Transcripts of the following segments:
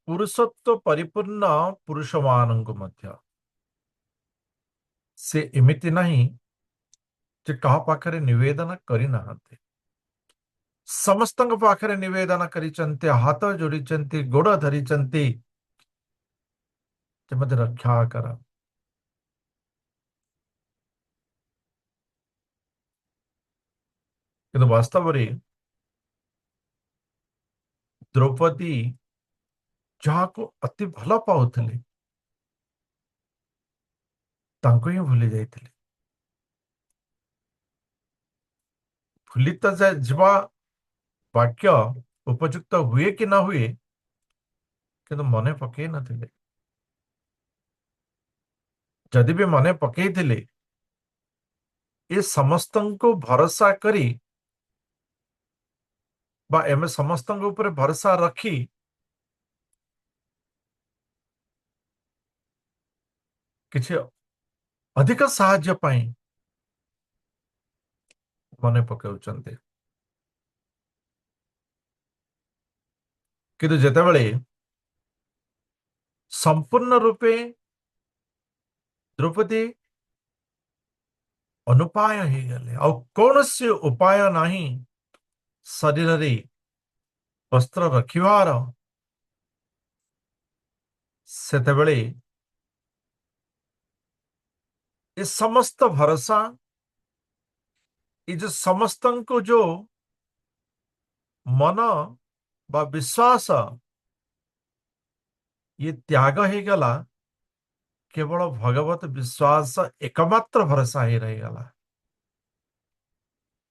पुरुषत्व परिपूर्ण पुरुष ମାନଙ୍କୁ ମଧ୍ୟ ସେ ଏମିତି ନାହିଁ ଯେ କାହା ପାଖରେ ନିବେଦନ କରିନାହାନ୍ତି। ସମସ୍ତଙ୍କ ପାଖରେ ନିବେଦନ କରିଛନ୍ତି, ହାତ ଯୋଡ଼ିଛନ୍ତି, ଗୋଡ଼ ଧରିଛନ୍ତି ଯେ ମୋତେ ରକ୍ଷା କର। କିନ୍ତୁ ବାସ୍ତବରେ ଦ୍ରୌପଦୀ ଯାହାକୁ ଅତି ଭଲ ପାଉଥିଲେ ତାଙ୍କୁ ହିଁ ଭୁଲି ଯାଇଥିଲେ। ଭୁଲି ତ ଯିବା ବାକ୍ୟ ଉପଯୁକ୍ତ ହୁଏ କି ନ ହୁଏ, କିନ୍ତୁ ମନେ ପକେଇ ନଥିଲେ। ଯଦି ବି ମନେ ପକେଇଥିଲେ, ଏ ସମସ୍ତଙ୍କୁ ଭରସା କରି ବା ଆମେ ସମସ୍ତଙ୍କ ଉପରେ ଭରସା ରଖି କିଛି ଅଧିକ ସାହାଯ୍ୟ ପାଇଁ ମନେ ପକାଉଛନ୍ତି। କିନ୍ତୁ ଯେତେବେଳେ ସମ୍ପୂର୍ଣ୍ଣ ରୂପେ ଦ୍ରୌପଦୀ ଅନୁପାୟ ହେଇଗଲେ, ଆଉ କୌଣସି ଉପାୟ ନାହିଁ ଶରୀରରେ ବସ୍ତ୍ର ରଖିବାର, ସେତେବେଳେ ଏ ସମସ୍ତ ଭରସା, ଏ ଯୋଉ ସମସ୍ତଙ୍କୁ ଯୋଉ ମନ ବା ବିଶ୍ୱାସ ଇଏ ତ୍ୟାଗ ହେଇଗଲା, କେବଳ ଭଗବତ ବିଶ୍ୱାସ ଏକମାତ୍ର ଭରସା ହିଁ ରହିଗଲା।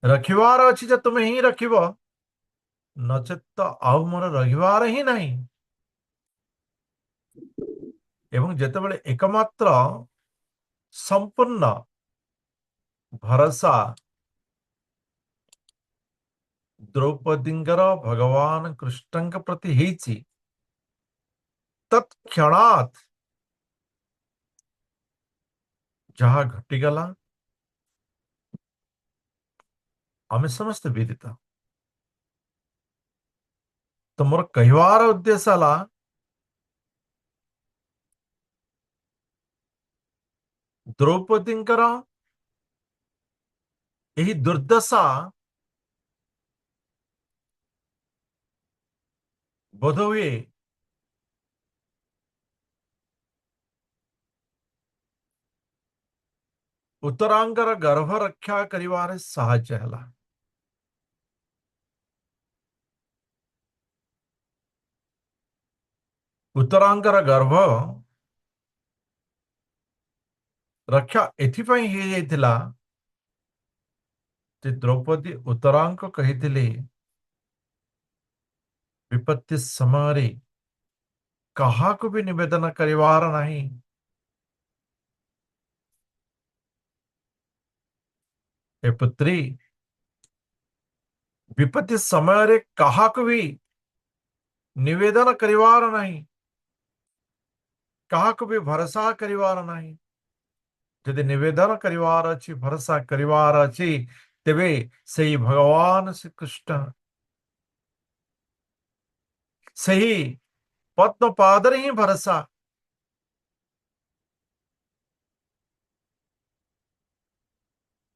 ରଖିବାର ଅଛି ଯେ ତୁମେ ହିଁ ରଖିବ, ନଚେତ ତ ଆଉ ମୋର ରହିବାର ହିଁ ନାହିଁ। ଏବଂ ଯେତେବେଳେ ଏକମାତ୍ର ସମ୍ପୂର୍ଣ୍ଣ ଭରସା ଦ୍ରୌପଦୀଙ୍କର ଭଗବାନ କୃଷ୍ଣଙ୍କ ପ୍ରତି ହେଇଛି, ତତ୍କ୍ଷଣାତ୍ ଯାହା ଘଟିଗଲା ଆମେ ସମସ୍ତେ ବିଦିତ। ତ ମୋର କହିବାର ଉଦ୍ଦେଶ୍ୟ ହେଲା, ଦ୍ରୌପଦୀଙ୍କର ଏହି ଦୁର୍ଦ୍ଦଶା ବୋଧହୁଏ ଉତ୍ତରାଙ୍ଗର ଗର୍ଭ ରକ୍ଷା କରିବାରେ ସାହାଯ୍ୟ ହେଲା। ଉତ୍ତରାଙ୍ଗର ଗର୍ଭ ରକ୍ଷା ଏଥିପାଇଁ ହେଇଯାଇଥିଲା ଯେ ଦ୍ରୌପଦୀ ଉତ୍ତରାଙ୍କ କହିଥିଲେ ବିପତ୍ତି ସମୟରେ କାହାକୁ ବି ନିବେଦନ କରିବାର ନାହିଁ। ଏ ପୁତ୍ରୀ, ବିପତ୍ତି ସମୟରେ କାହାକୁ ବି ନିବେଦନ କରିବାର ନାହିଁ, କାହାକୁ ବି ଭରସା କରିବାର ନାହିଁ। ଯଦି ନିବେଦନ କରିବାର ଅଛି, ଭରସା କରିବାର ଅଛି, ତେବେ ସେହି ଭଗବାନ ଶ୍ରୀକୃଷ୍ଣ ସେହି ପଦ୍ମ ପାଦରେ ହିଁ ଭରସା।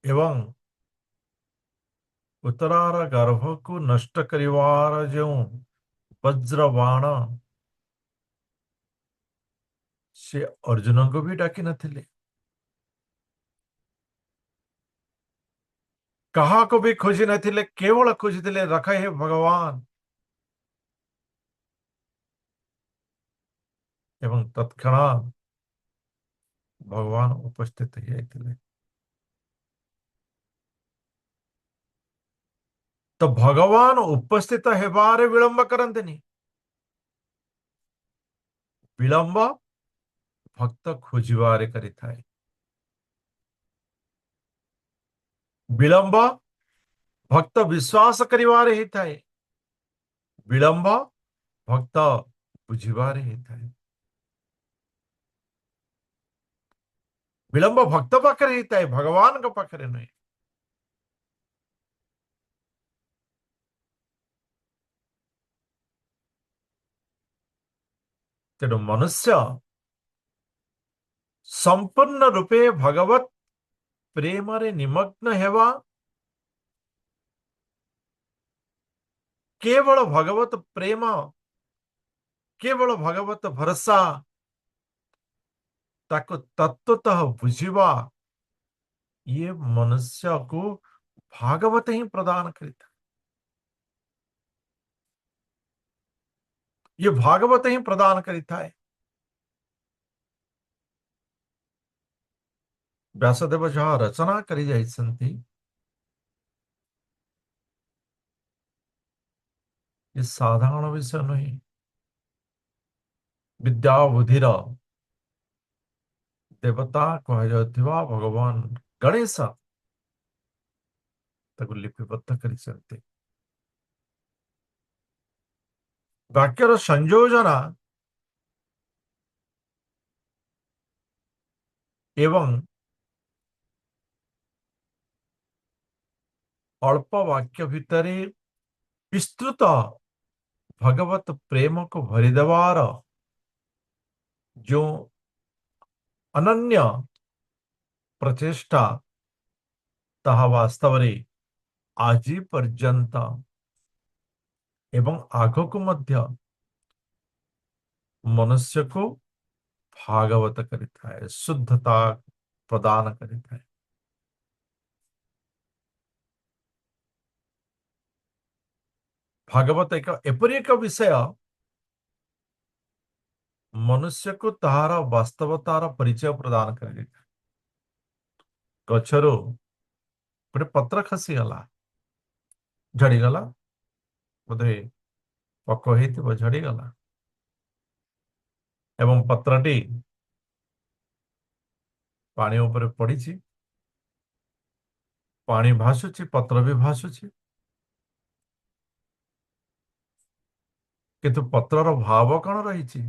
ଏବଂ ଉତ୍ତରାର ଗର୍ଭକୁ ନଷ୍ଟ କରିବାର ଯେଉଁ ବଜ୍ର ବାଣ, ସେ ଅର୍ଜୁନଙ୍କୁ ବି ଡାକି ନଥିଲେ, କାହାକୁ ବି ଖୋଜି ନଥିଲେ, କେବଳ ଖୋଜିଥିଲେ ରଖ ହେ ଭଗବାନ। ଏବଂ ତତ୍କ୍ଷଣାତ୍ ଭଗବାନ ଉପସ୍ଥିତ ହେଇଯାଇଥିଲେ। ତ ଭଗବାନ ଉପସ୍ଥିତ ହେବାରେ ବିଳମ୍ବ କରନ୍ତିନି। ବିଳମ୍ବ ଭକ୍ତ ଖୋଜିବାରେ କରିଥାଏ। ବିଳମ୍ବ ଭକ୍ତ ବିଶ୍ୱାସ କରିବାରେ ହେଇଥାଏ। ବିଳମ୍ବ ଭକ୍ତ ବୁଝିବାରେ ହେଇଥାଏ। ବିଳମ୍ବ ଭକ୍ତ ପାଖରେ ହେଇଥାଏ, ଭଗବାନଙ୍କ ପାଖରେ ନୁହେଁ। तेणु मनुष्य संपूर्ण रूपे भगवत प्रेम रे निमग्न हेवा, केवल भगवत प्रेम, केवल भगवत भरोसा, ताको तत्वतः बुझिबा, ये मनुष्य को भागवत ही प्रदान करता। ये भागवत ही प्रदान करता है। व्यासदेव जहाँ रचना करी जाइछन्ति, ये साधारण विषय नहीं। विद्या बुद्धिर देवता कहुवा भगवान गणेश ताको लिपिबद्ध करिसेंते। वाक्यर संयोजना एवं अल्प वाक्य भितरे विस्तृत भगवत प्रेम को भरिदेवार जो अनन्य प्रचेष्टा, ताहा वास्तव रे आज पर्यंत एवं आगको मध्य मनुष्य को भागवत करिता है, शुद्धता प्रदान करिता है। भागवत एक एपरी एक विषय मनुष्य को ताहार वास्तवतार परिचय प्रदान कर। गछरु गोटे पत्र खसीगला, झड़ीगला, बोधे पक हो झड़ीगला, एवं पत्रटी पानी ऊपर पड़ी, पानी भासुची, पत्र भी भासुची, किंतु पत्रर भाव कौन रही?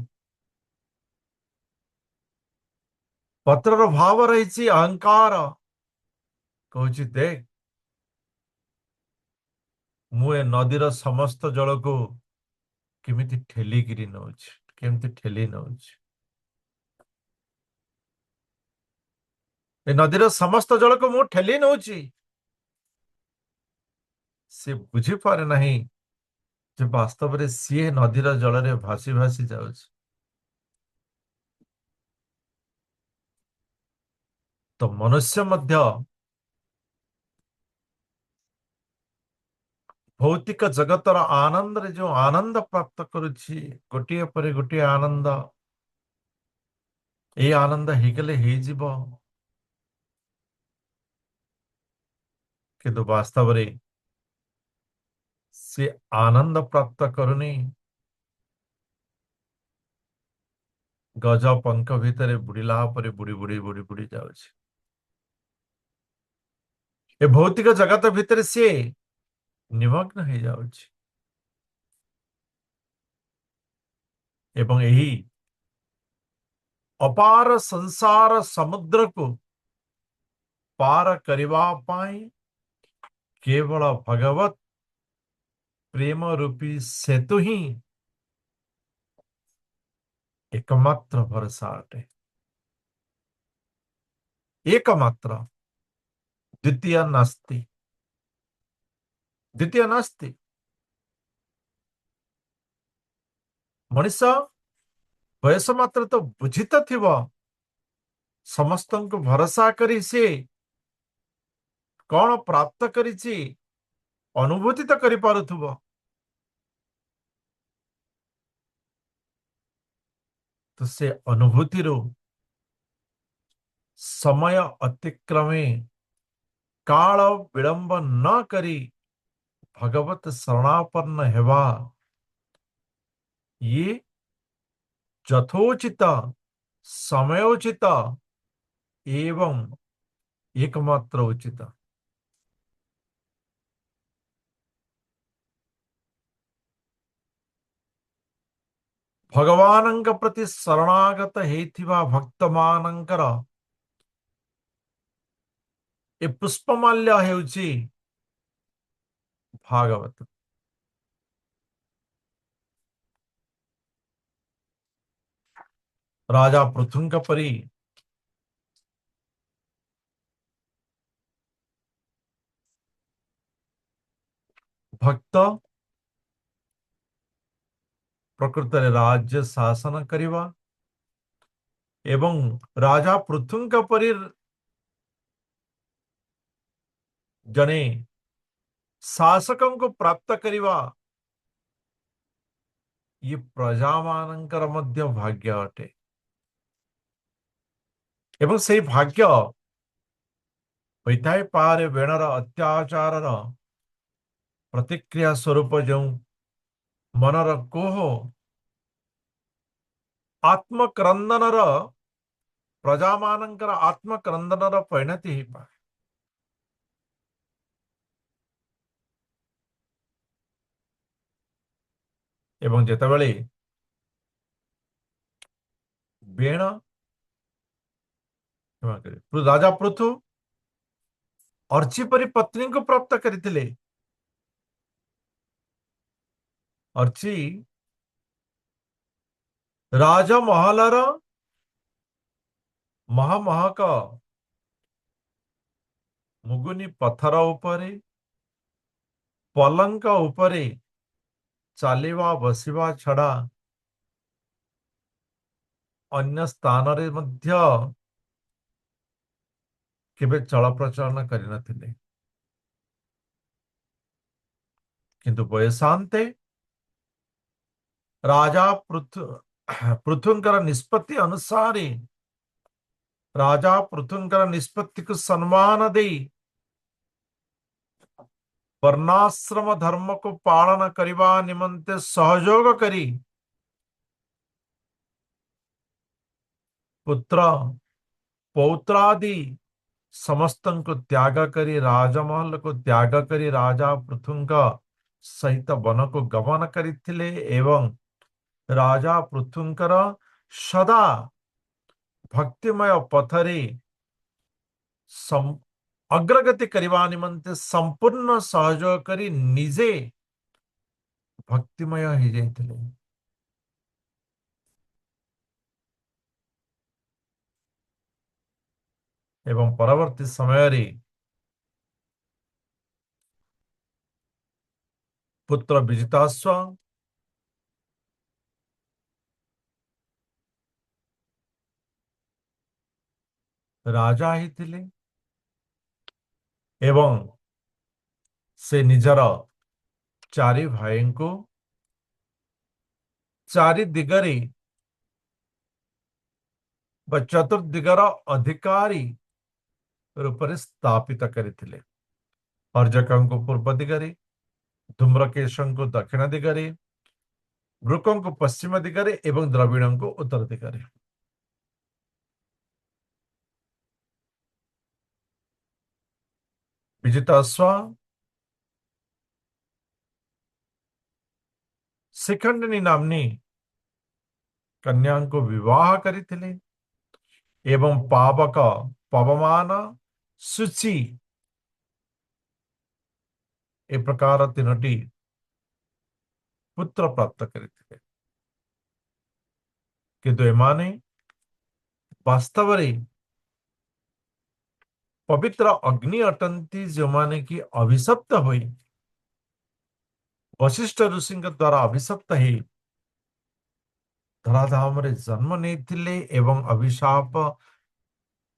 पत्रर भाव रही अहंकार। कहूँ देख, मु ए नदीर समस्त जल को केमिति ठेलिकिरी नौछि, केमिति ठेली नौछि। ए नदीर समस्त जल को मु ठेली नौछि। से बुझी पारे नहीं जे वास्तव रे सी नदीर जल रे भासी भासी जाउछि। तो मनुष्य मध्य भौतिक जगतर आनंद रे जो आनंद प्राप्त करुछि, गोटे पर गोटे आनंद, ये आनंद हिगले ही जीव, किंतु वास्तव रे से आनंद प्राप्त करुनी, गज पंख भितर बुड़ीला परे बुड़ी बुड़ी बुड़ी बुड़ी जाउछि। ए भौतिक जगत भितर से निमग्न हो जाउछि एवं यही अपार संसार समुद्र को पार करिवा पाई केवल भगवत प्रेम रूपी सेतु ही एकमात्र भरोसा अटे। एकमात्र, द्वितीय नास्ति, द्वितीय नास्ति। मनुष्य बयस मात्र तो बुझित थिव, समस्त को भरोसा करी से कौन प्राप्त करिछि अनुभूति तो करि पारुथुव। तो से अनुभूति रो समय अतिक्रमे काल विलंब न करी भगवत शरणापन्न हेवा, ये यथोचित समयोचित एवं एकमात्र उचित। भगवानंक प्रति शरणागत हेथिवा भक्त मानंकर ए पुष्पमाल्य हेउछि भागवत। राजा पृथुଙ୍କ परी भक्त प्रकृତରେ राज्य शासन करिवा एवं राजा पृथुଙ୍କ परी जने शासकଙ୍କୁ प्राप्त करिवा ये प्रजा मानकर मध्य भाग्य अटे एवं से भाग्य होता है पारे वेणर अत्याचार प्रतिक्रिया स्वरूप जो मनर कोह आत्मक्रंदन प्रजा मानकर आत्मक्रंदन परिणति हो पाए एवं जेतेबेले वेण राजा पृथु अर्ची परी पत्नी को प्राप्त करथिले अर्ची राजमहलर महामहक मुगुनी पत्थर उपरे पलंक उपरे चालिवा बसिवा छड़ा अन्य स्थान रे मध्य केबे चल प्रचलन करिनथिले किंतु बयसांते राजा पृथुंकर निष्पत्ति अनुसार राजा पृथुंकर निष्पत्ति को सम्मान दे वर्णाश्रम धर्म को पालन करने निमंते सहयोग करी पुत्र पौत्रादि समस्त को त्याग करी राजमहल को त्याग करी राजा पृथुंक सहित वन को गमन करथिले एवं राजा पृथुंकर सदा भक्तिमय पथरे अग्रगति करने निमंते संपूर्ण सहयोग करी निजे भक्तिमय हो जाइथिले एवं परवर्ती समय रे पुत्र विजिताश्व राजा ही थिले एवं से निजर चारि भाई को चारि दिगरे चतुर्दिगर अधिकारी रूप से स्थापित करथिले अर्जक को पूर्व दिगरे धूम्रकेश को दक्षिण दिगरे वृकों को पश्चिम दिगरे एवं द्रविड़ को उत्तर दिगरे विजिताश्व शिखंडिनी नामनी कन्या को विवाह करथिले एवं पावक पवमान शुचि ए प्रकार तीनोटी पुत्र प्राप्त करथिले किंतु एमाने वास्तव में पवित्र अग्नि अटंती जो माने की अभिशप्त हुई वशिष्ठ ऋषि द्वारा अभिशप्त ही धराधाम रे जन्म नहीं एवं अभिशाप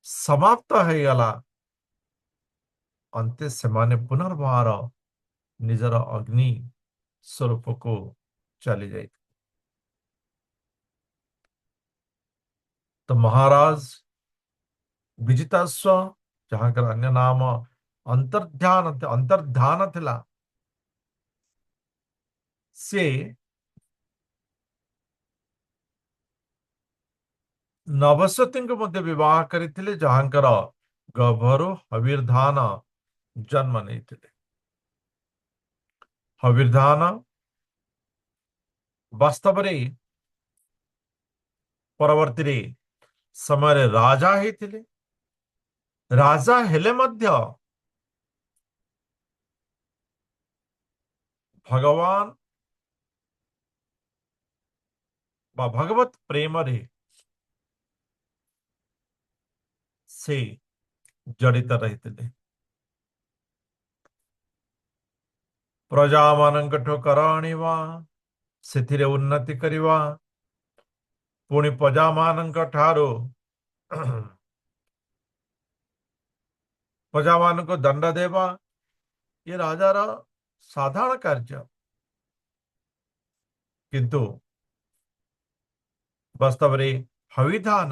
समाप्त हो गला अंते से माने पुनर्बार निजर अग्नि स्वरूप को चली जाए तो महाराज विजिताश्व जहां का अन्य नाम अंतर्ध्यान थिला से नवसती को मध्य विवाह करथिले जहांकर गभरु हविर्धान जन्म नहीं थिले हविर्धान वास्तव में परवर्ती रे समय रे राजा ही थिले राजा हेले मध्य भगवान बा भगवत प्रेम रे से जड़ित रही। प्रजा मानଙ୍କଠୁ କର ଆଣିବା, ସେଥିରେ ଉନ୍ନତି କରିବା, ପୁଣି ପ୍ରଜା ମାନଙ୍କ ଠାରୁ ପ୍ରଜା ମାନଙ୍କୁ ଦଣ୍ଡ ଦେବା, ये राजार साधारण कार्य। किंतु वास्तव में हविधान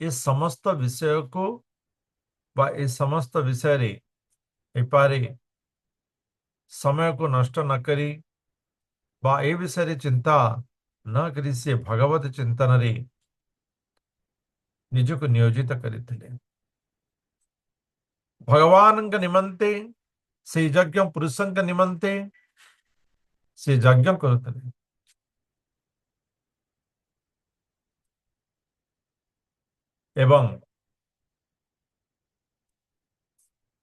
ये समस्त विषय को बा ये समस्त विषय रे एपारे समय को नष्ट न करी बा ए विषय रे चिंता न करी से भगवत चिंतन रे निजको नियोजित करिथिले। भगवान निमंते से यज्ञ पुरुषं निमंते से यज्ञ करुथिले। एवं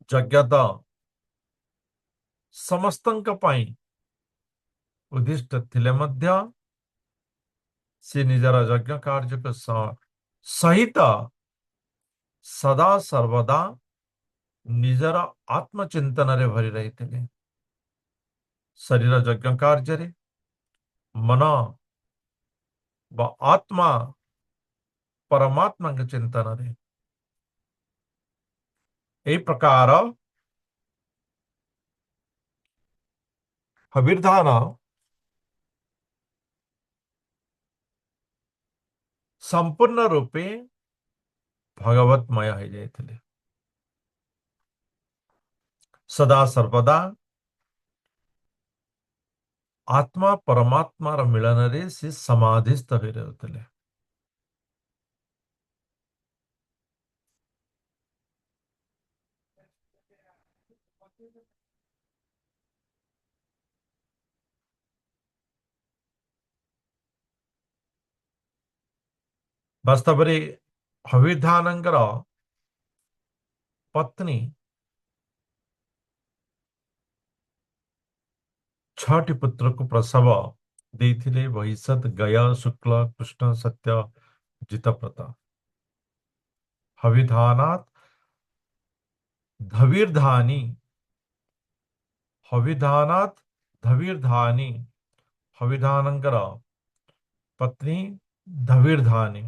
यज्ञ तो समस्तंक पाई उद्दिष्ट थिले मध्य से निजर यज्ञ कार्य को सहित सदा सर्वदा निजर आत्मचिंतन रे भरी रही थे। शरीर यज्ञ कार्य रे मन व आत्मा परमात्मा के चिंतन रे ए प्रकार हविर्धान संपूर्ण रूपे भगवतमय हो जाते। सदा सर्वदा आत्मा परमात्मा र मिलन रे से समाधिस्थ हो रहते। वास्तव में हविर्धानंकर पत्नी 6टी पुत्र को प्रसव देथिले वहिषत गया शुक्ल कृष्ण सत्य जितप्रता। हविधानात धवीर्धानी हविधानात धवीर्धानी हविधानंकर पत्नी धवीर्धानी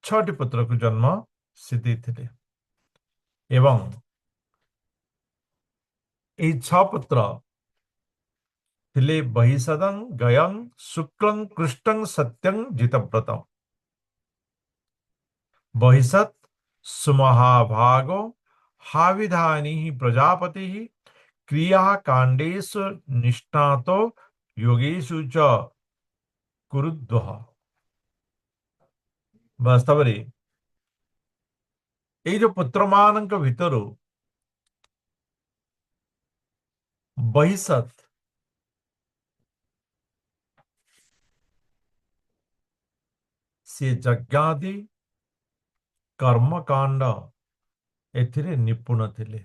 6टी पुत्र को जन्म से देथिले। एवं ए 6 पुत्र थिले बहिषदं गयं शुक्लं कृष्णं सत्यं जितव्रतम्। बहिषत् सुमहाभागो हाविधानी प्रजापति क्रिया कांडेषु निष्णातो योगेषु च कुरुद्वः। वास्तव में ये जो पुत्र मानक भितरु बहिषत् से यज्ञादि कर्मकांड एथिरे निपुण थिले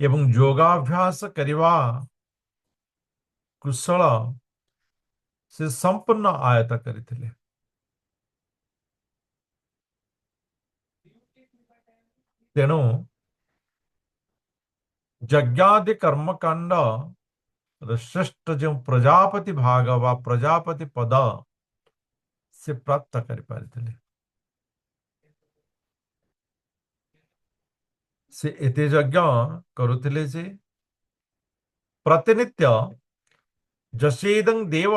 एवं योगाभ्यास करिवा कुशल से संपूर्ण आयत करिथिले। तेणु यज्ञादि कर्मकांड श्रेष्ठ जो प्रजापति भाग वा प्रजापति पद से प्राप्त कर पारिथिले। से एते यज्ञ करुथिले जे प्रतिनित्य जसेदं देव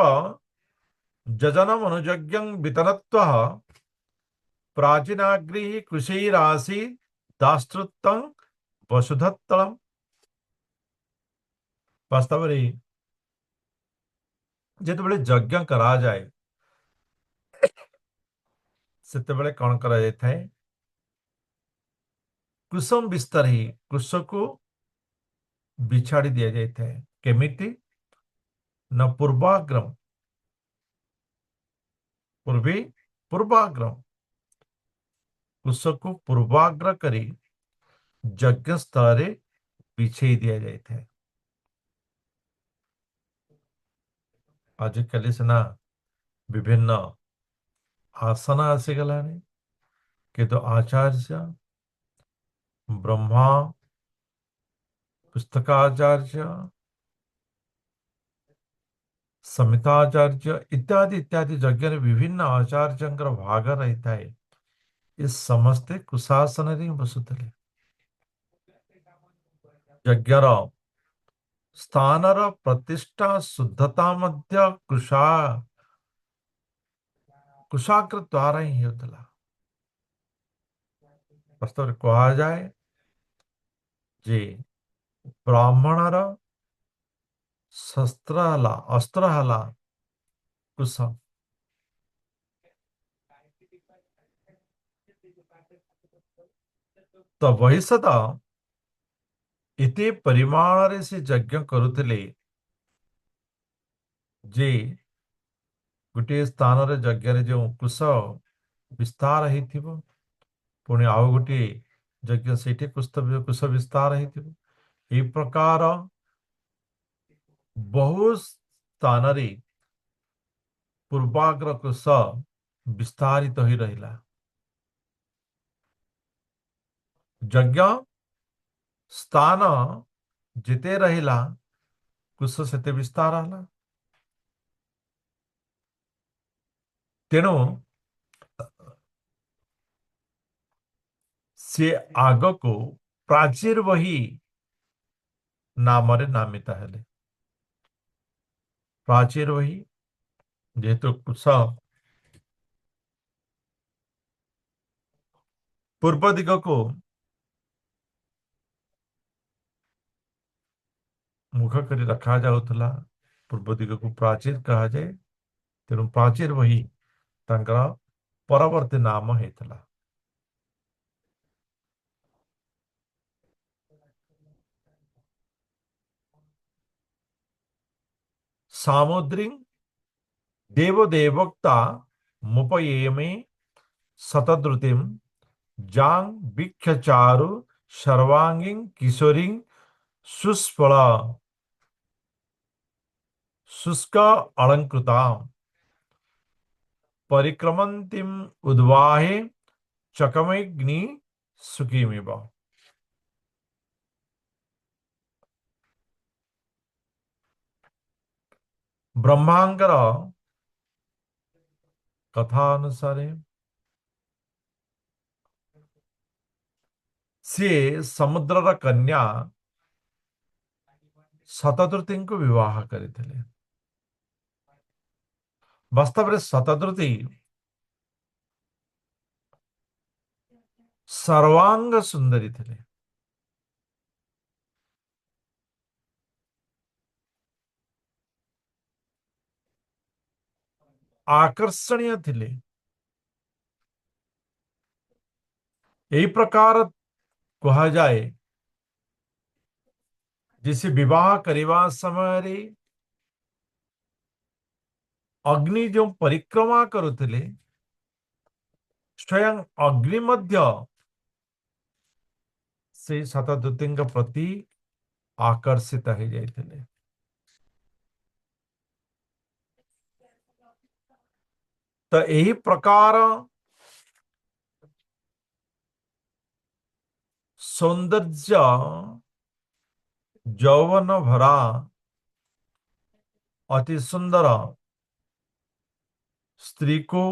जजनम अनुयज्ञं वितनत्वः प्राचीनाग्रिः कृषैरासि दास्तृत्तं वसुधत्तलम्। वास्तव में जेतेबेले यज्ञ करा जाए सेतेबेले कौन करा जाए कुसुम बिस्तर ही कुश को बिछाड़ी दिया जाता है। केमिति न पूर्वाग्रम पूर्वी पूर्वाग्रम कुश को पूर्वाग्र करी यज्ञ स्थल बिछे दिया जाता है। आजिकाली सिना विभिन्न आसन आसीगलानी किंतु आचार्य ब्रह्मा पुस्तकाचार्य संहिताचार्य इत्यादि इत्यादि यज्ञ विभिन्न आचार्य भाग रही है। ये समस्ते कुशासन रे बसुले। यज्ञर स्थानर प्रतिष्ठा शुद्धता मध्य कुशाग्र द्वारा ही होता। वास्तव में कहा जाए जे ब्राह्मणर शस्त्र हला अस्त्र हला कुश। तो वही सदा इति परिमाण रे से यज्ञ करुले जे गोटे स्थान रे यज्ञ रे जो कुश विस्तार हेतिबो पुणी आउ गोटे यज्ञ सेठी कुश विस्तार हेतिबो। ए प्रकार बहु स्थान रे पूर्वाग्र कुश विस्तारित ही रहिला। यज्ञ स्थान जिते रहिला कुश सेते विस्तार हला। तेणु से आग को प्राचीर वही नाम नामित हेले। प्राचीर वही जेहेतु कुश पूर्व दिग को मुख कर रखा जाउथला। पूर्व दिग को प्राचीर कहा जाए। तेणु प्राचीर वही तांकर परवर्ती नाम हेतला। सामुद्री देवदेवोक्ता मुपयेमे शतद्रुतिम जांग भिक्षचारु सर्वांगीं किशोरी सुस्फल शुष्क अलंकृता परिक्रमंतिम उद्वाहे चकमेग्नि सुखीमिव। ब्रह्मांगर कथा अनुसारे सी समुद्रर कन्या शतद्रुति को विवाह करते। वास्तव में शतद्रुति सर्वांग सुंदरी थे। आकर्षणीय थे। यही प्रकार कहा जाए जिसे विवाह करने समय रे अग्नि जो परिक्रमा करुले स्वयं अग्नि मध्य से शतद्रुति प्रति आकर्षित हो जाते। तो यही प्रकार सौंदर्य यौवन भरा अति सुंदर स्त्री को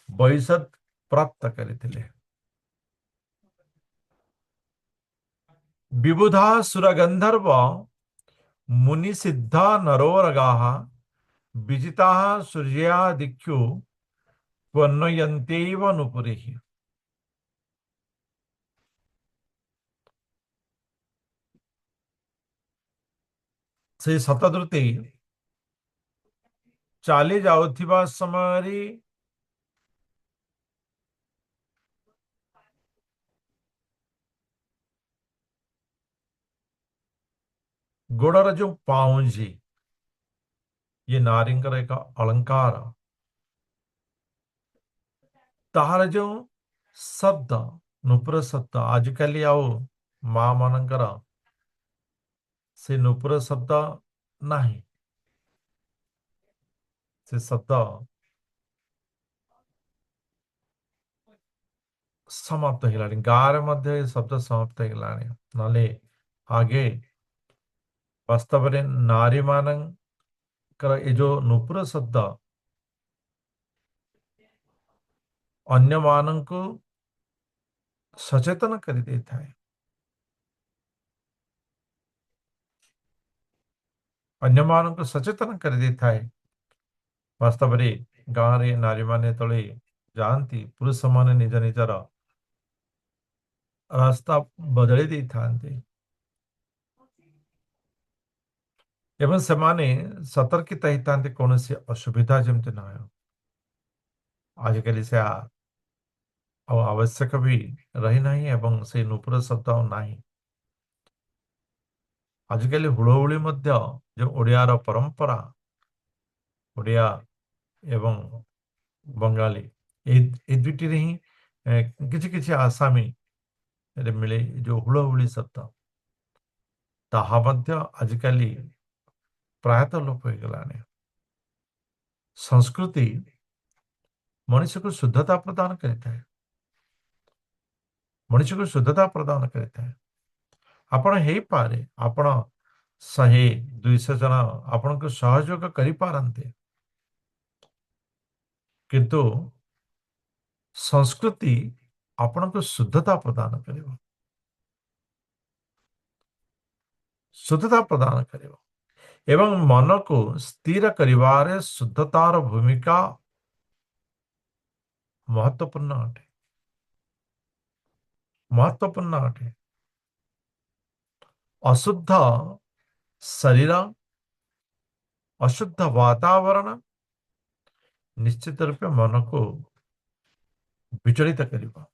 वैसत प्राप्त करते। विबुधा सुरगंधर्व मुनि सिद्धा नरोरगा विजिता सूर्या दिक्षु त्वन्नयन्त्यैव नुपुरे। से शतद्रुति चाली जाउथिबा समय गोड़र जो पाउंजी ये नारींकर एक अलंकार तार जो शब्द नुपुर शब्द आजिकल आओ माँ मानकर से नुपुर शब्द नहीं। से शब्द समाप्त ହେଇଗଲାଣି ଗାଁରେ ମଧ୍ୟ ଏ ଶବ୍ଦ ସମାପ୍ତ ହେଇଗଲାଣି ନହେଲେ ଆଗେ ବାସ୍ତବରେ ନାରୀ ମାନଙ୍କର ଏ ଯୋଉ ନୂପୁର ଶବ୍ଦ ଅନ୍ୟମାନଙ୍କୁ ସଚେତନ କରିଦେଇଥାଏ ଅନ୍ୟମାନଙ୍କୁ ସଚେତନ କରିଦେଇଥାଏ ବାସ୍ତବରେ ଗାଁରେ ନାରୀମାନେ ତଳେ ଯାଆନ୍ତି ପୁରୁଷମାନେ ନିଜ ନିଜର ରାସ୍ତା ବଦଳେଇ ଦେଇଥାନ୍ତି ଏବଂ ସେମାନେ ସତର୍କିତ ହେଇଥାନ୍ତି କୌଣସି ଅସୁବିଧା ଯେମିତି ନ ହେଉ ଆଜିକାଲି ସେ ଆଉ ଆବଶ୍ୟକ ବି ରହିନାହିଁ ଏବଂ ସେଇ ନୂପୁର ଶବ୍ଦ ଆଉ ନାହିଁ ଆଜିକାଲି ହୁଳହୁଳି ମଧ୍ୟ ଯେଉଁ ଓଡ଼ିଆର ପରମ୍ପରା ଓଡ଼ିଆ ଏବଂ ବଙ୍ଗାଳୀ এই ଦୁଇଟିରେ ହିଁ କିଛି କିଛି ଆସାମୀରେ ମିଳେ ଯେଉଁ ହୁଳହୁଳି ଶବ୍ଦ ତାହା ମଧ୍ୟ ଆଜିକାଲି ପ୍ରାୟତଃ ଲୋପ ହେଇଗଲାଣି ସଂସ୍କୃତି ମଣିଷକୁ ଶୁଦ୍ଧତା ପ୍ରଦାନ କରିଥାଏ ମଣିଷକୁ ଶୁଦ୍ଧତା ପ୍ରଦାନ କରିଥାଏ ଆପଣ ହେଇପାରେ ଆପଣ 100 200 ଜଣ ଆପଣଙ୍କୁ ସହଯୋଗ କରିପାରନ୍ତି କିନ୍ତୁ ସଂସ୍କୃତି ଆପଣଙ୍କୁ ଶୁଦ୍ଧତା ପ୍ରଦାନ କରିବ ଶୁଦ୍ଧତା ପ୍ରଦାନ କରିବ ଏବଂ ମନକୁ ସ୍ଥିର କରିବାରେ ଶୁଦ୍ଧତାର ଭୂମିକା महत्वपूर्ण अटे महत्वपूर्ण अटे अशुद्ध शरीर अशुद्ध वातावरण निश्चित रूपे मन को विचलित करिबा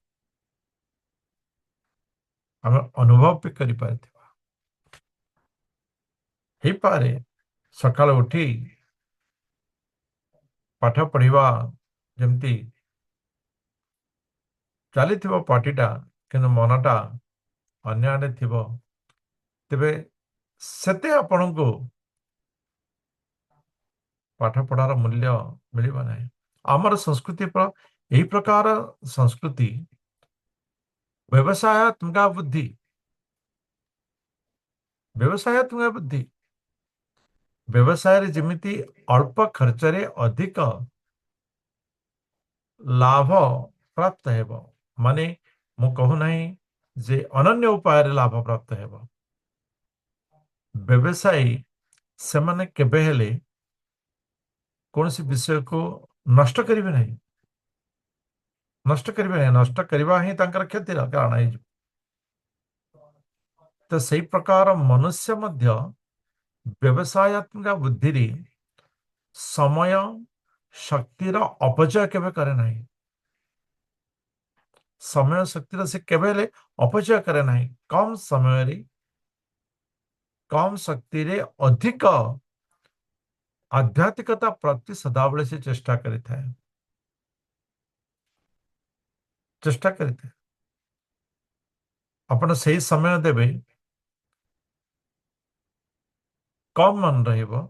हम अनुभव भी करि पारथिबा हे पारे सकाळ उठी पाठ पढ़िबा जेमती चलीथिबो पार्टीटा किंतु मनटा अन्य आडे थिबो तेबे सेते आपनको पाठ पढ़ार मूल्य मिलिबा नाही आमर संस्कृति पर यही प्रकार संस्कृति व्यवसायत्मक बुद्धि व्यवसायत्मक बुद्धि व्यवसाय रे जेमिति अल्प खर्च रे अधिक लाभ प्राप्त हेबो माने मु कहू नाही जे अनन्य उपाय रे लाभ प्राप्त हेबो व्यवसायी से माने केबे हेले कौन विषय को नष्ट करेंगे नहीं नष्ट करेंगे नहीं नष्ट करवा ही तांकर क्षतिर कारण है तो सही प्रकार मनुष्य मध्य व्यवसायत्मक बुद्धि रे समय शक्तिर अपचय केबे करे नहीं समय शक्तिर से केबे ले अपचय करे नहीं कम समय रे कम शक्ति रे अधिक आध्यात्मिकता प्रति सदाबले से चेष्टा करिता है चेष्टा करिता है अपन सही समय देबे कम मन रहइबो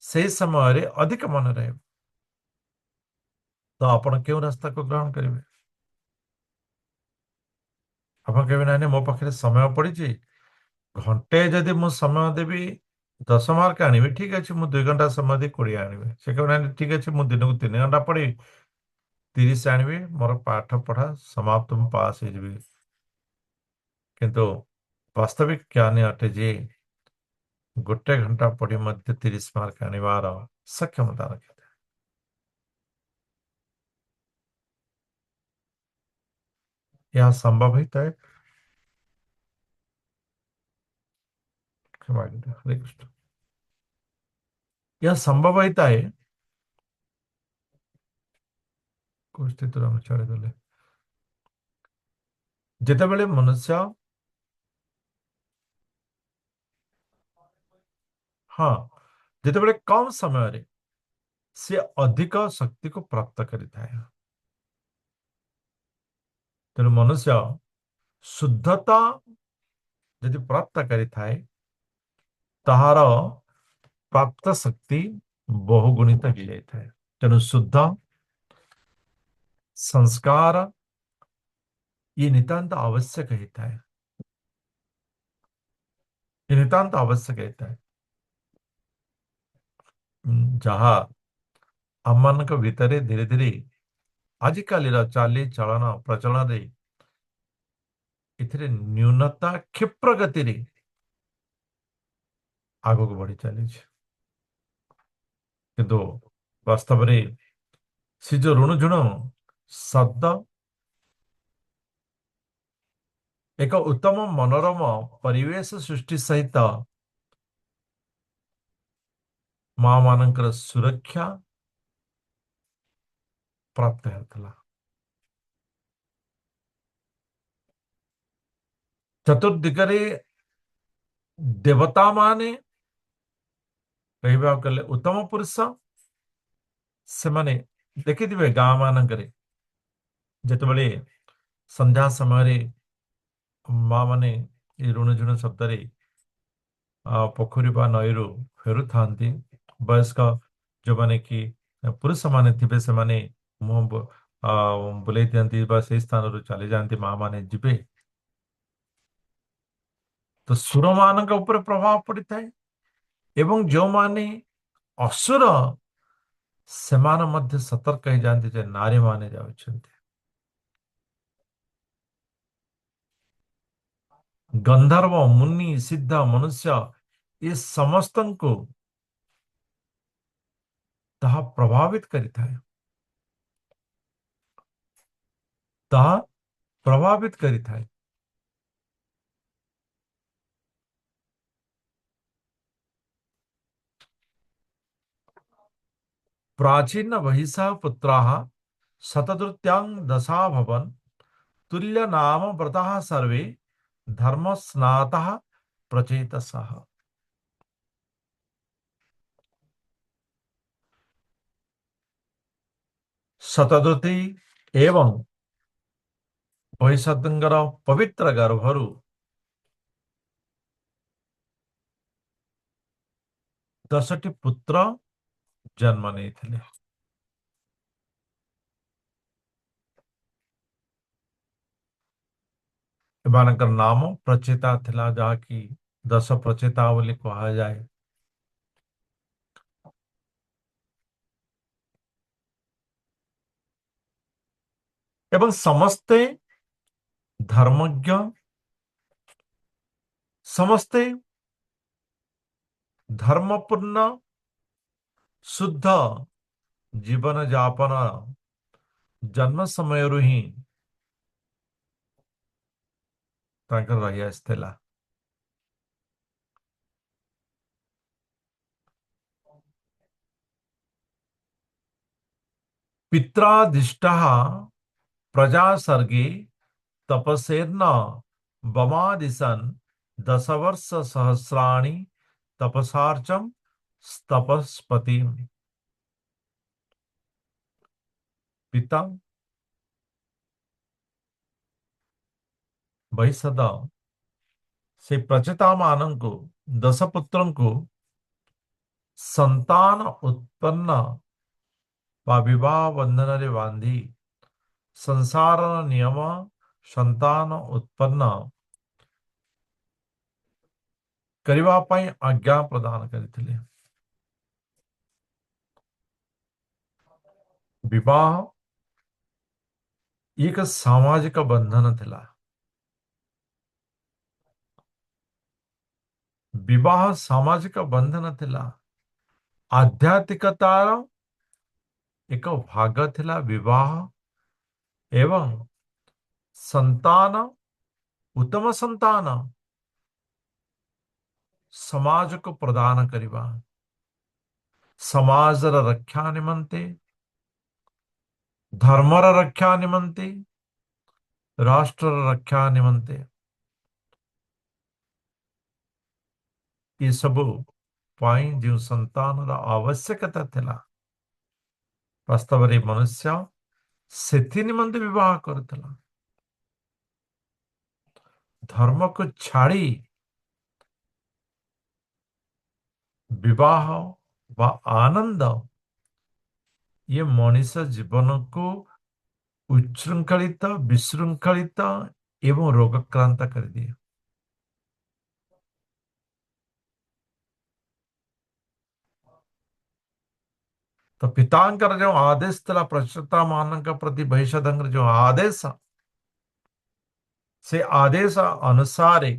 से समय रे अधिक मन रहे तो आपण क्यों रास्ता को ग्रहण करेंगे आप कहे मो पाखे समय पड़ी घंटे जदि मु समय देवी 10 मार्क आनी ठीक अच्छे मुझे 2 घंटा समय दे 20 आनी से कहे ठीक अच्छे मुझे दिन को 3 घंटा पढ़ी 30 आनी मोर पाठ पढ़ा समाप्त मु पास हो किंतु वास्तविक ज्ञान अटे जे 1 घंटा पढ़ी मध्य 30 मार्क आनिबार सक्षमता रखे यह संभव है हरे कृष्ण यह संभव है कोई स्थिति हम छाड़देले जितेबले मनुष्य हाँ जितेबले कम समय रे से अधिक शक्ति को प्राप्त करिता है तेणु मनुष्य शुद्धता यदि प्राप्त करिता है ताहार प्राप्त शक्ति बहुगुणित हो जाए। तेणु शुद्ध संस्कार ये नितांत आवश्यक होता है। ये नितांत आवश्यक होता है। जहाँ आम मान भितर धीरे धीरे आजिकाली चाली चलन प्रचलन एथिरे न्यूनता क्षिप्र गति रे आग को बढ़ी चली। किंतु वास्तव में से जो ऋणझुण शब्द एक उत्तम मनोरम परिवेश सृष्टि सहित माँ मानकर सुरक्षा प्राप्त होता। चतुर्दिगरे देवता माने कहवा गले उत्तम पुरुष से माने देखिथिबे गाँ मानकरे जेतबेले संध्या समय माँ माने ये ऋणझुण शब्द पोखरी बा नईरू फेरु थांती वयस्क जो माने कि पुरुष माने थिबे से माने मुंह बुलेई दियंती बा से स्थान रू चली जाती माँ माने जिबे तो सुर मान ऊपर प्रभाव पड़ता है। एवं जो माने असुर सेमान मध्य सतर्क हो जाती जे नारी माने जाउछन्ति। गंधर्व मुनि सिद्ध मनुष्य ये समस्त को ताहा प्रभावित करिता है। ताहा प्रभावित करिता है। प्राचीन वहिषा पुत्राः शतद्रुत्यां दशा भवन तुल्य नाम व्रताः सर्वे धर्म स्नातः प्रचेतसः। शतद्रुति एवं वहिषदंगर पवित्र गर्भरु 10ଟି पुत्र जन्म नहीं। एमानकर नाम प्रचेता थिला जहाँकि 10 प्रचेता बोली कहा जाए। एवं समस्ते धर्मज्ञ समस्ते धर्मपूर्ण शुद्ध जीवन जापन जन्म समय ही तांकर रही आसथिला। पित्रादिष्टा प्रजा सर्गे तपसेर्न बमादिशन 10 वर्ष सहस्राणि तपसार्चम तपस्पति। पिता वही सदा से प्रचेता मान को 10 पुत्रों को संतान उत्पन्न वा विवाह बंधन रे बांधी संसार नियम संतान उत्पन्न करिवा पाई आज्ञा प्रदान करथिले। विवाह एक सामाजिक बंधन थिला। विवाह सामाजिक बंधन थिला। आध्यात्मिकतार एक भाग थिला विवाह एवं संतान उत्तम संतान समाज को प्रदान करिवा समाजर रक्षा निमंते धर्मर रक्षा निमंते राष्ट्र रक्षा निमंते ये सब पाई जो संतान आवश्यकता थिला वास्तव रे मनुष्य सेथि निमंते विवाह करथिला। धर्म को छाड़ी विवाह ବା ଆନନ୍ଦ ଇଏ ମଣିଷ ଜୀବନକୁ ଉଚ୍ଛୃଙ୍ଖଳିତ, ବିଶୃଙ୍ଖଳିତ ଏବଂ ରୋଗକ୍ରାନ୍ତ କରିଦିଏ। ତ ପିତାଙ୍କର ଯେଉଁ ଆଦେଶ ଥିଲା ପ୍ରଚେତା ମାନଙ୍କ ପ୍ରତି ଭବିଷ୍ୟତଙ୍କର ଯେଉଁ ଆଦେଶ, ସେ ଆଦେଶ ଅନୁସାରେ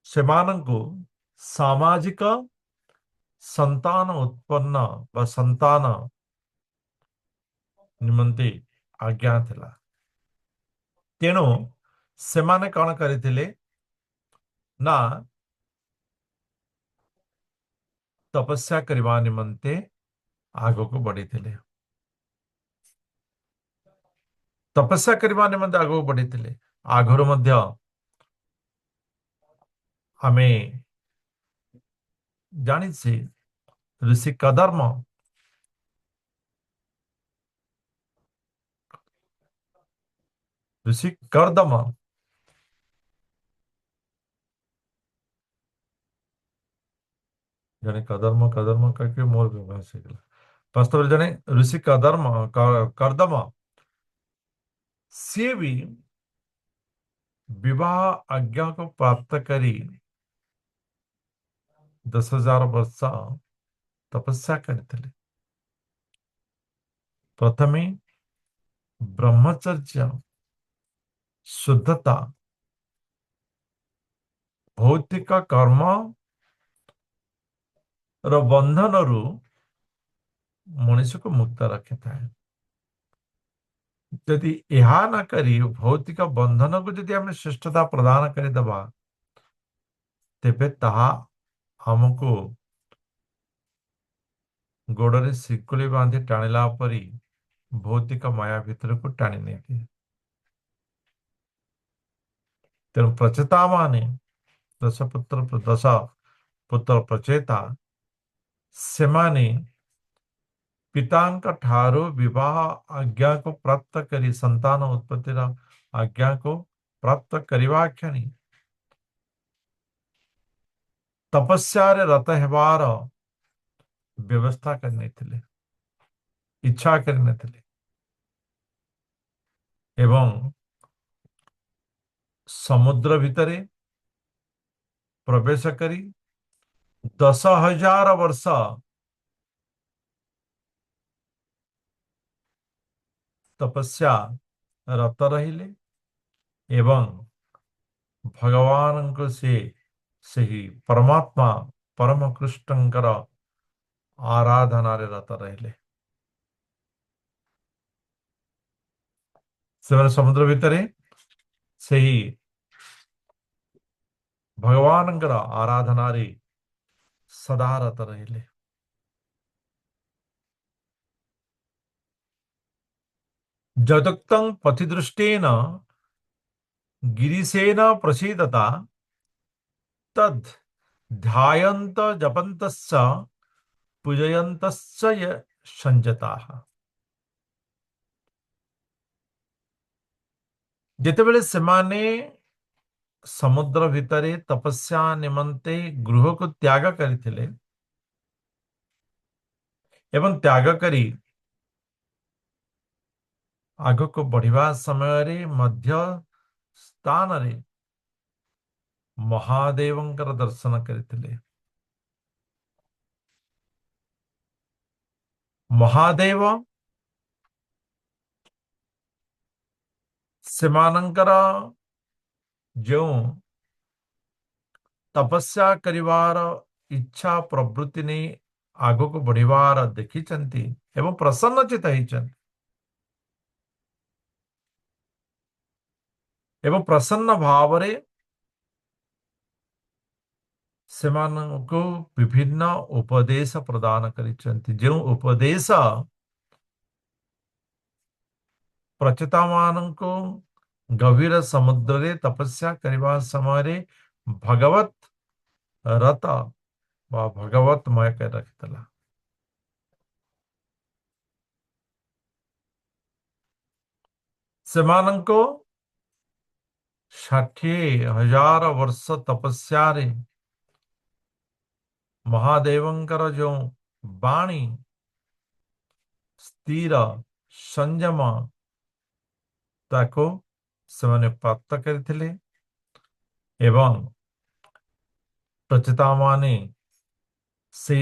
ସେମାନଙ୍କୁ ସାମାଜିକ ସନ୍ତାନ ଉତ୍ପନ୍ନ ବା ସନ୍ତାନ ନିମନ୍ତେ ଆଜ୍ଞା ଥିଲା। ତେଣୁ ସେମାନେ କଣ କରିଥିଲେ ନା ତପସ୍ୟା କରିବା ନିମନ୍ତେ ଆଗକୁ ବଢିଥିଲେ। ତପସ୍ୟା କରିବା ନିମନ୍ତେ ଆଗକୁ ବଢିଥିଲେ। ଆଗରୁ ମଧ୍ୟ ଆମେ ଜାଣିଛେ ଋଷି କଦର୍ମ ऋषि कर्दम जने कदर्म कदर्म करके मोर व्यवहार से गला वास्तव जने ऋषि कर्दम ସିଏ ବି विवाह आज्ञा को प्राप्त करी 10,000 वर्ष तपस्या करते। प्रथमे ब्रह्मचर्य, शुद्धता, भौतिक कर्म ର ବନ୍ଧନରୁ ମଣିଷକୁ ମୁକ୍ତ ରଖିଥାଏ। ଯଦି ଏହା ନ କରି ଭୌତିକ ବନ୍ଧନକୁ ଯଦି ଆମେ ଶ୍ରେଷ୍ଠତା ପ୍ରଦାନ କରିଦେବା, ତେବେ ତାହା ଆମକୁ ଗୋଡରେ ଶିକୁଳି ବାନ୍ଧି ଟାଣିଲା ପରି ଭୌତିକ ମାୟା ଭିତରକୁ ଟାଣି ନେଇଦିଏ। ତେଣୁ ପ୍ରଚେତା ମାନେ ଦଶ ପୁତ୍ର ପ୍ରଚେତା ସେମାନେ ପିତାଙ୍କ ଠାରୁ ବିବାହ ଆଜ୍ଞାକୁ ପ୍ରାପ୍ତ କରି ସନ୍ତାନ ଉତ୍ପତ୍ତିର ଆଜ୍ଞାକୁ ପ୍ରାପ୍ତ କରିବା କ୍ଷଣି ତପସ୍ୟାରେ ରତ ହେବାର ବ୍ୟବସ୍ଥା କରିନେଇଥିଲେ, ଇଚ୍ଛା କରିନେଇଥିଲେ ଏବଂ ସମୁଦ୍ର ଭିତରେ ପ୍ରବେଶ କରି 10,000 ବର୍ଷ ତପସ୍ୟା ରତ ରହିଲେ ଏବଂ ଭଗବାନଙ୍କୁ ସେହି ପରମାତ୍ମା ପରମ କୃଷ୍ଣଙ୍କର ଆରାଧନାରେ ରତ ରହିଲେ। ସେମାନେ ସମୁଦ୍ର ଭିତରେ ସେହି ଭଗବାନଙ୍କର ଆରାଧନାରେ ସଦା ରତ ରହିଲେ। ଯଦୁକ୍तं ପଥିଦୃଷ୍ଟେନ गिरिशेन प्रसीदता तद् ध्यायन्त जपन्तश्च पूजयन्तश्च ये संयताः। ଯେତେବେଳେ ସେମାନେ ସମୁଦ୍ର ଭିତରେ ତପସ୍ୟା ନିମନ୍ତେ ଗୃହକୁ ତ୍ୟାଗ କରିଥିଲେ ଏବଂ ତ୍ୟାଗ କରି ଆଗକୁ ବଢିବା ସମୟରେ ମଧ୍ୟ ସ୍ଥାନରେ ମହାଦେବଙ୍କର ଦର୍ଶନ କରିଥିଲେ। ମହାଦେବ ସେମାନଙ୍କର ଯେଉଁ ତପସ୍ୟା କରିବାର ଇଚ୍ଛା ପ୍ରବୃତ୍ତି ନେଇ ଆଗକୁ ବଢିବାର ଦେଖିଛନ୍ତି ଏବଂ ପ୍ରସନ୍ନଚିତ ହେଇଛନ୍ତି ଏବଂ ପ୍ରସନ୍ନ ଭାବରେ ସେମାନଙ୍କୁ ବିଭିନ୍ନ ଉପଦେଶ ପ୍ରଦାନ କରିଛନ୍ତି। ଯେଉଁ ଉପଦେଶ ପ୍ରଚେତା ମାନଙ୍କୁ ଗଭୀର ସମୁଦ୍ରରେ ତପସ୍ୟା କରିବା ସମୟରେ ଭଗବତ ରତ ବା ଭଗବତମୟ କରି ରଖିଥିଲା। ସେମାନଙ୍କୁ 60,000 ବର୍ଷ ତପସ୍ୟାରେ महादेवंकर जो बाणी स्थिर संयम ताको ସେମାନେ ପ୍ରାପ୍ତ କରିଥିଲେ ଏବଂ प्रचेता माने से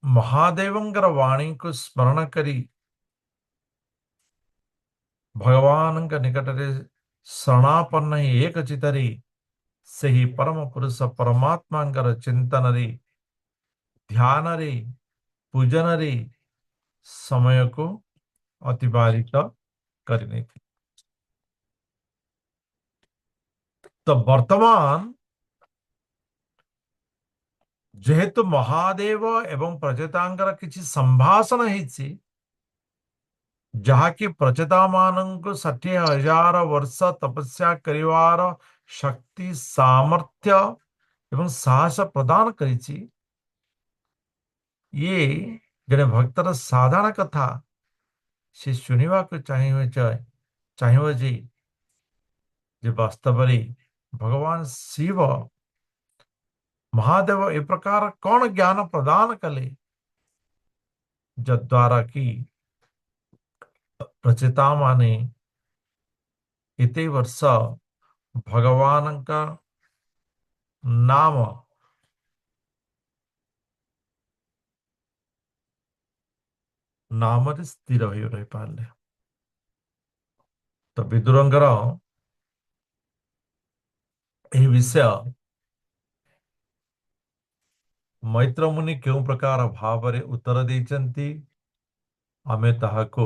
महादेवंकर वाणी को स्मरण करी भगवान निकट में शरणापन्न एक चितरी से ही परम पुरुष परमात्मा चिंतन रे ध्यान रे पूजन रे समय को अतिबाहित करने थी। तो वर्तमान जेहेतु महादेव एवं प्रचेतांकर किसी संभाषण ही जहाँकि प्रचेता मानक 60,000 वर्ष तपस्या करिवार शक्ति सामर्थ्य एवं साहस प्रदान करिछि। ये जने भक्तर साधारण कथा से सुनिवा को चाहिए जी जे वास्तव में भगवान शिव महादेव ए प्रकार कौन ज्ञान प्रदान कले जद्वारा की प्रचेता माने इते वर्ष भगवान का नाम नाम स्थिर हो रही पारे। तो विदुरंगर यह विषय मैत्र मुनि क्यों प्रकार भाव उत्तर देचंती आमे ताहाको